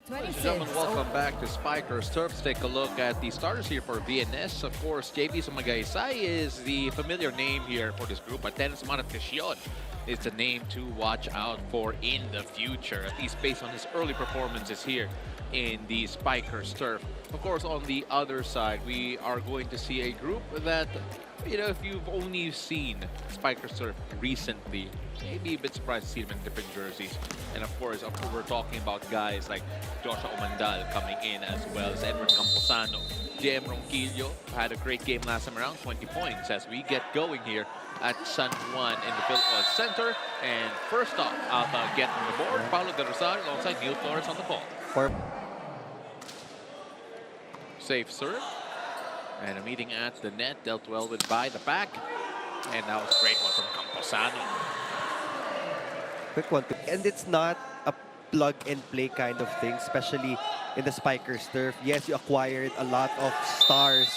Ladies and 26. gentlemen, welcome back to Spikers Turf. Let's take a look at the starters here for VNS. Of course, JB Sumagaysay is the familiar name here for this group, but Dennis Martesión is the name to watch out for in the future, at least based on his early performances here in the Spikers Turf. Of course, on the other side, we are going to see a group that, you know, if you've only seen Spikers Turf recently, maybe a bit surprised to see them in different jerseys. And of course, we're talking about guys like Joshua Omandal coming in, as well as Edward Camposano. JM Ronquillo had a great game last time around, 20 points as we get going here at San Juan in the Philippines Center. And first off, Alpha getting the board, Paulo de Rosario alongside Neil Flores on the call. Safe serve. And a meeting at the net, dealt well with by the back. And that was a great one from Camposano. Quick one. And it's not a plug-and-play kind of thing, especially in the Spikers Turf. Yes, you acquired a lot of stars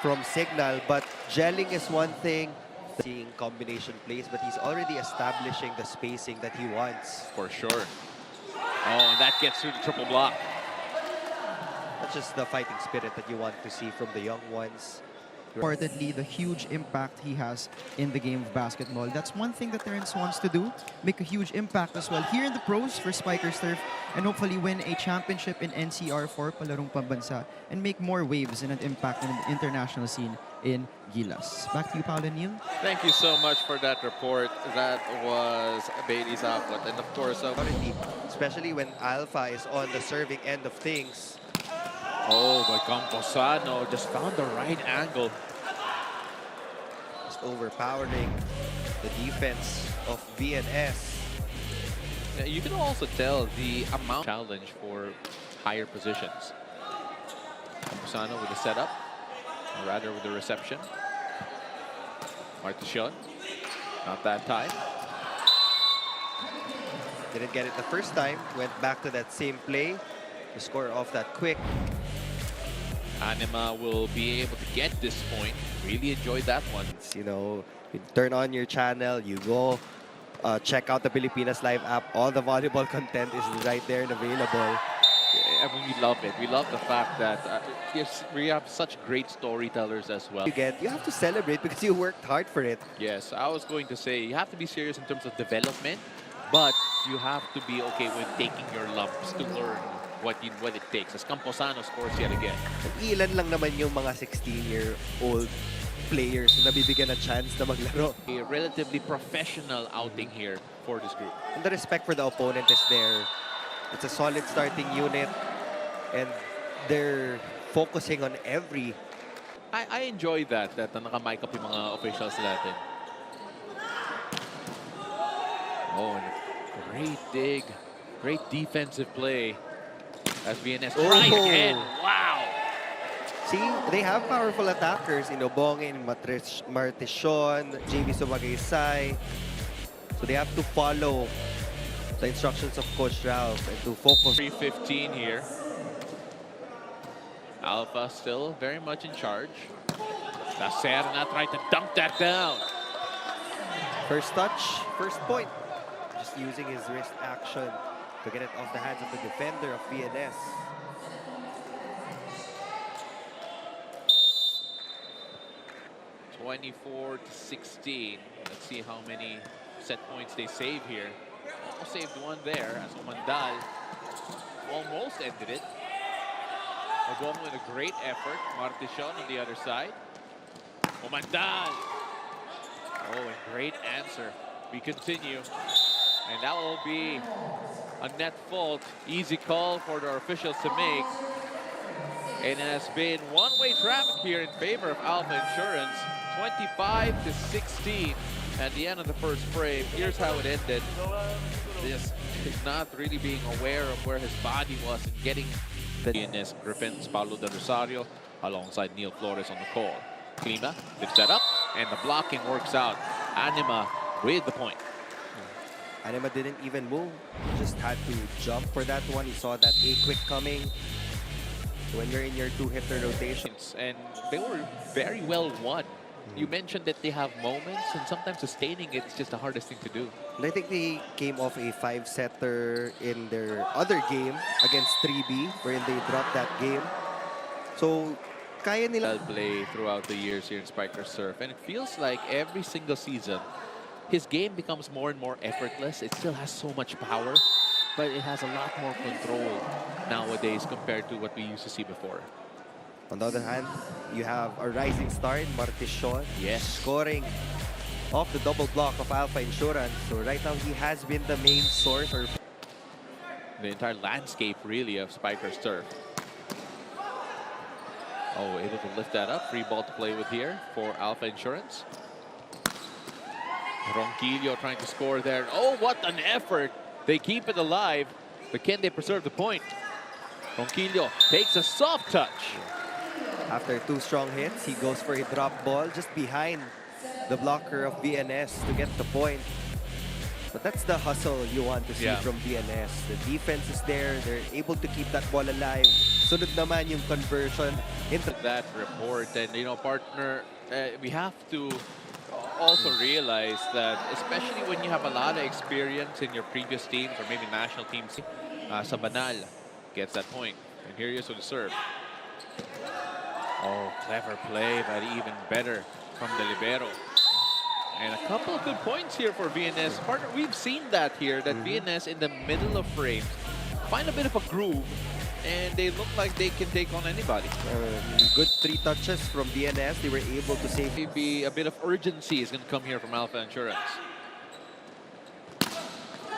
from Signal, but gelling is one thing. Seeing combination plays, but he's already establishing the spacing that he wants. For sure. Oh, and that gets through the triple block. That's just the fighting spirit that you want to see from the young ones. Importantly, the huge impact he has in the game of basketball. That's one thing that Terrence wants to do, make a huge impact as well here in the pros for Spikers Turf, and hopefully win a championship in NCR4, Palarong Pambansa, and make more waves and an impact in the international scene in Gilas. Back to you, Paolo and Neil. Thank you so much for that report. That was Bailey's output. And of course, especially when Alpha is on the serving end of things. oh, but Camposano just found the right angle. Just overpowering the defense of VNS. Yeah, you can also tell the amount challenge for higher positions. Camposano with the setup, or rather with the reception. Martesión, not that time. Didn't get it the first time, went back to that same play to score off that quick. Anima will be able to get this point. Really enjoyed that one. You know, you turn on your channel, you go check out the Pilipinas Live app. All the volleyball content is right there and available. I mean, we love it. We love the fact that yes, we have such great storytellers as well. You have to celebrate because you worked hard for it. Yes, I was going to say you have to be serious in terms of development, but you have to be okay with taking your lumps to learn what it takes. As Camposano scores yet again. Ilan lang naman yung mga 16-year-old players na nabibigyan ng chance na maglaro. A relatively professional outing here for this group. And the respect for the opponent is there. It's a solid starting unit, and they're focusing on every. I enjoy that nakamic up yung mga officials natin. Oh, and a great dig, great defensive play as VNS try again. Wow! See, they have powerful attackers in Obong and Martesión, JB Sumagaysay. So they have to follow the instructions of Coach Ralph and to focus. 3:15 here. Alpha still very much in charge. Lacerna tried to dunk that down. First touch, first point. Just using his wrist action to get it off the hands of the defender of VNS. (24-16). Let's see how many set points they save here. Almost saved one there as Omandal almost ended it. Obong with a great effort. Martesión on the other side. Omandal. Oh, and great answer. We continue. And that will be a net fault. Easy call for the officials to make. And it has been one-way traffic here in favor of Alpha Insurance. 25-16 at the end of the first frame. Here's how it ended. This is not really being aware of where his body was and getting the VNS Griffins, Paulo de Rosario, alongside Neil Flores on the call. Klima, good setup, and the blocking works out. Anima with the point. Anima didn't even move. He just had to jump for that one. He saw that A-quick coming. So when you're in your two-hitter rotation. And they were very well won You mentioned that they have moments, and sometimes sustaining it is just the hardest thing to do. And I think they came off a 5-setter in their other game against 3B, wherein they dropped that game. So, kaya nila. Well play throughout the years here in Spiker Surf, and it feels like every single season, his game becomes more and more effortless. It still has so much power, but it has a lot more control nowadays compared to what we used to see before. On the other hand, you have a rising star in Martishon. Yes. Scoring off the double block of Alpha Insurance. So right now, he has been the main source or The entire landscape, really, of Spiker Surf. Oh, able to lift that up. Free ball to play with here for Alpha Insurance. Ronquillo trying to score there. Oh, what an effort. They keep it alive, but can they preserve the point? Ronquillo takes a soft touch. after 2 strong hits. He goes for a drop ball just behind the blocker of VNS to get the point. But that's the hustle you want to see from VNS. The defense is there. They're able to keep that ball alive. Sunod naman yung conversion into that report. And, you know, partner, we have to also realize that, especially when you have a lot of experience in your previous teams or maybe national teams, Sabanal gets that point. And here he is with the serve. Oh, clever play, but even better from the libero. And a couple of good points here for VNS. Partner, we've seen that here, that VNS in the middle of frames find a bit of a groove, and they look like they can take on anybody. good 3 touches from VNS. They were able to save. Maybe a bit of urgency is going to come here from Alpha Insurance.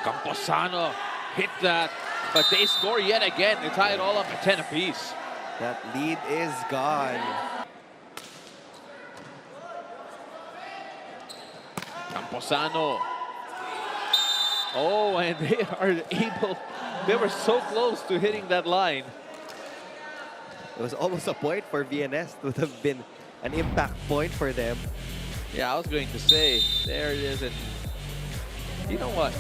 Camposano hit that, but they score yet again. They tie it all up at 10 apiece. That lead is gone. Camposano. Oh, and they are able, they were so close to hitting that line. It was almost a point for VNS. It would have been an impact point for them. Yeah, I was going to say, there it is. And you know what?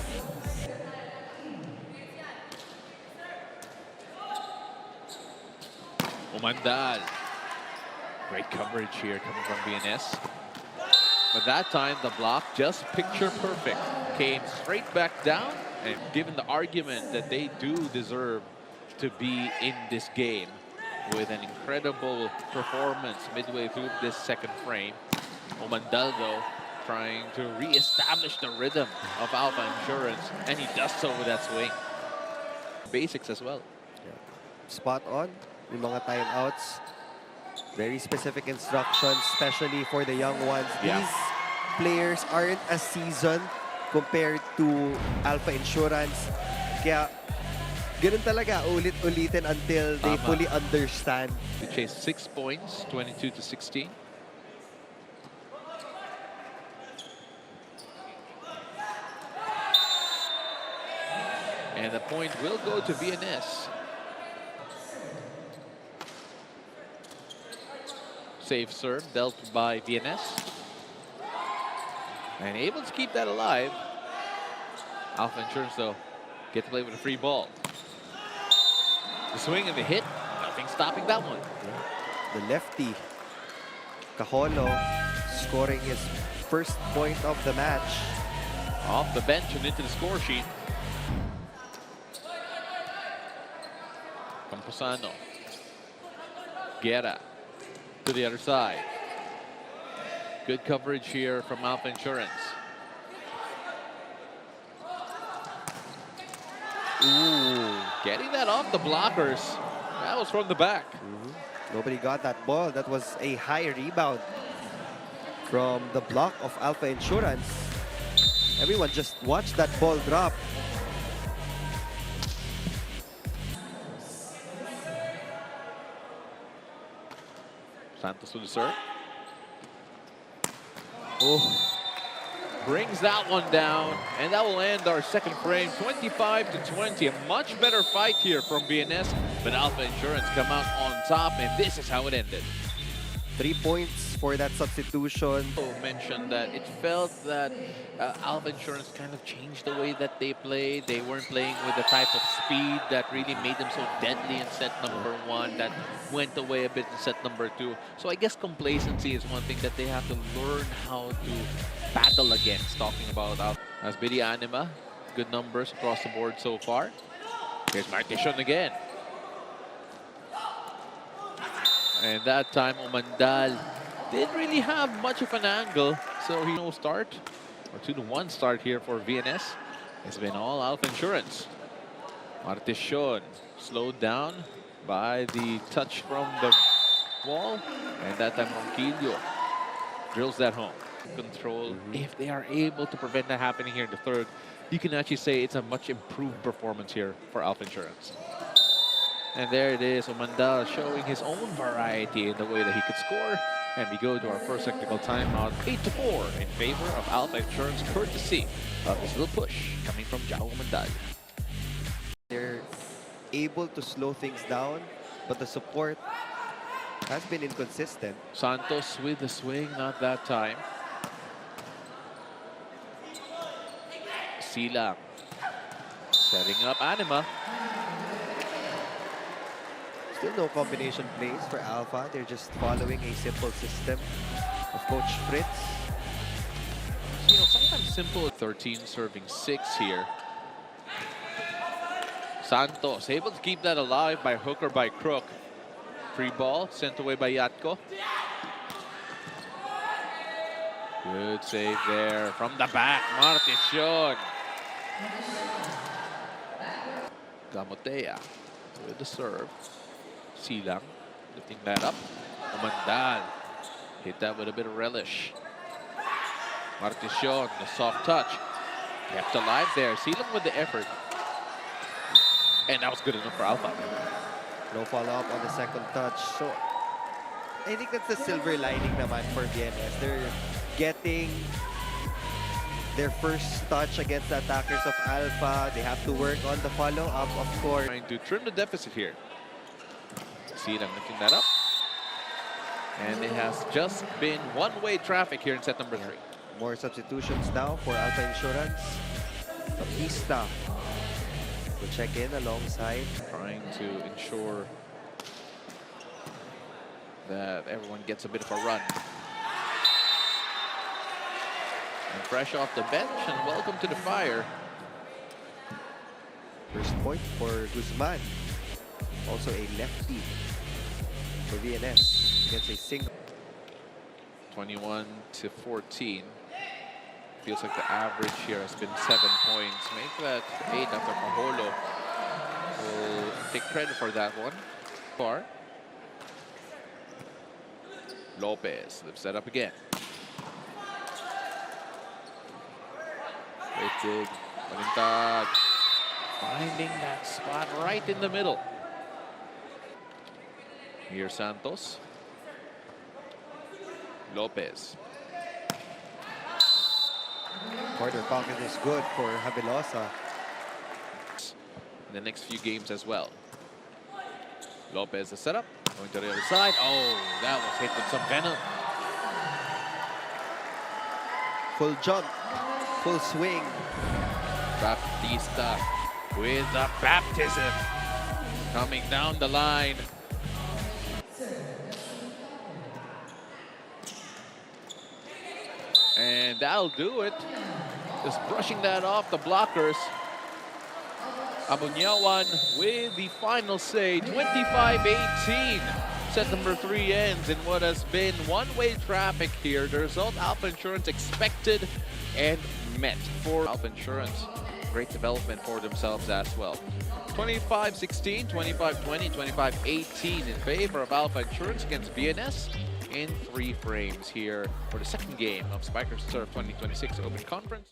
Umandal. Great coverage here coming from VNS. But that time, the block, just picture perfect, came straight back down. And given the argument that they do deserve to be in this game with an incredible performance midway through this second frame, Umandal, though, trying to re-establish the rhythm of Alpha Insurance, and he does so with that swing. Basics as well. Spot on. Yung mga timeouts. Very specific instructions, especially for the young ones. These players aren't as seasoned compared to Alpha Insurance. Kaya, ganun talaga, ulit-ulitin until they fully understand. They chased 6 points, 22-16. And the point will go to VNS. Safe serve dealt by VNS. And able to keep that alive. Alpha Insurance, though, get to play with a free ball. The swing and the hit, nothing stopping that one. The lefty, Cajolo, scoring his first point of the match. Off the bench and into the score sheet. Camposano. Guerra to the other side. Good coverage here from Alpha Insurance. Ooh, getting that off the blockers. That was from the back. Nobody got that ball. That was a high rebound from the block of Alpha Insurance. Everyone just watched that ball drop. Santos to the serve. Oh, Brings that one down, and that will end our second frame, 25-20. A much better fight here from VNS, but Alpha Insurance come out on top, and this is how it ended. 3 points for that substitution. Mentioned that it felt that Alpha Insurance kind of changed the way that they played. They weren't playing with the type of speed that really made them so deadly in set number 1 that went away a bit in set number 2. So I guess complacency is one thing that they have to learn how to battle against. Talking about Alpha. As Biddy Anima, good numbers across the board so far. Here's Martishon again. And that time, Umandal didn't really have much of an angle, so he no start, or 2-1 start here for VNS. It's been all Alpha Insurance. Martishon slowed down by the touch from the wall, and that time Ronquillo drills that home. Control. If they are able to prevent that happening here in the third, you can actually say it's a much improved performance here for Alpha Insurance. And there it is, Umandal showing his own variety in the way that he could score. And we go to our first technical timeout, 8-4 in favor of Alpha Insurance, courtesy of this little push coming from Jao Umandal. They're able to slow things down, but the support has been inconsistent. Santos with the swing, not that time. Silang setting up Anima. Still no combination plays for Alpha. They're just following a simple system of Coach Fritz. You know, sometimes simple. 13 serving 6 here. Santos able to keep that alive by hook or by crook. Free ball sent away by Yatko. Good save there from the back. Martishon. Gamotea with the serve. Silang lifting that up. Umandal hit that with a bit of relish. Martishon, the soft touch. Kept alive there. Silang with the effort. And that was good enough for Alpha. No follow-up on the second touch. So I think that's the silver lining naman for VNS. They're getting their first touch against the attackers of Alpha. They have to work on the follow-up, of course. Trying to trim the deficit here. Silang lifting that up. And it has just been one-way traffic here in set number 3. More substitutions now for Alpha Insurance. Baptista will check in alongside. Trying to ensure that everyone gets a bit of a run. And fresh off the bench, and welcome to the fire. First point for Guzman. Also a lefty for VNS against a single. 21-14. Feels like the average here has been 7 points. Make that 8 after Maholo. Will take credit for that one. Far. Lopez lifts that up again. Waiting. Balintag. Finding that spot right in the middle. Here Santos. Lopez. Corner pocket is good for Havelosa. In the next few games as well. Lopez the setup. Going to the other side. Oh, that was hit with some venom. Full jump. Full swing. Baptista with the baptism. Coming down the line. And that'll do it. Just brushing that off the blockers. Abunyawan with the final say, 25-18. Set number 3 ends in what has been one-way traffic here. The result Alpha Insurance expected and met for Alpha Insurance. Great development for themselves as well. 25-16, 25-20, 25-18 in favor of Alpha Insurance against VNS in 3 frames here for the second game of Spikers Surf 2026 Open Conference.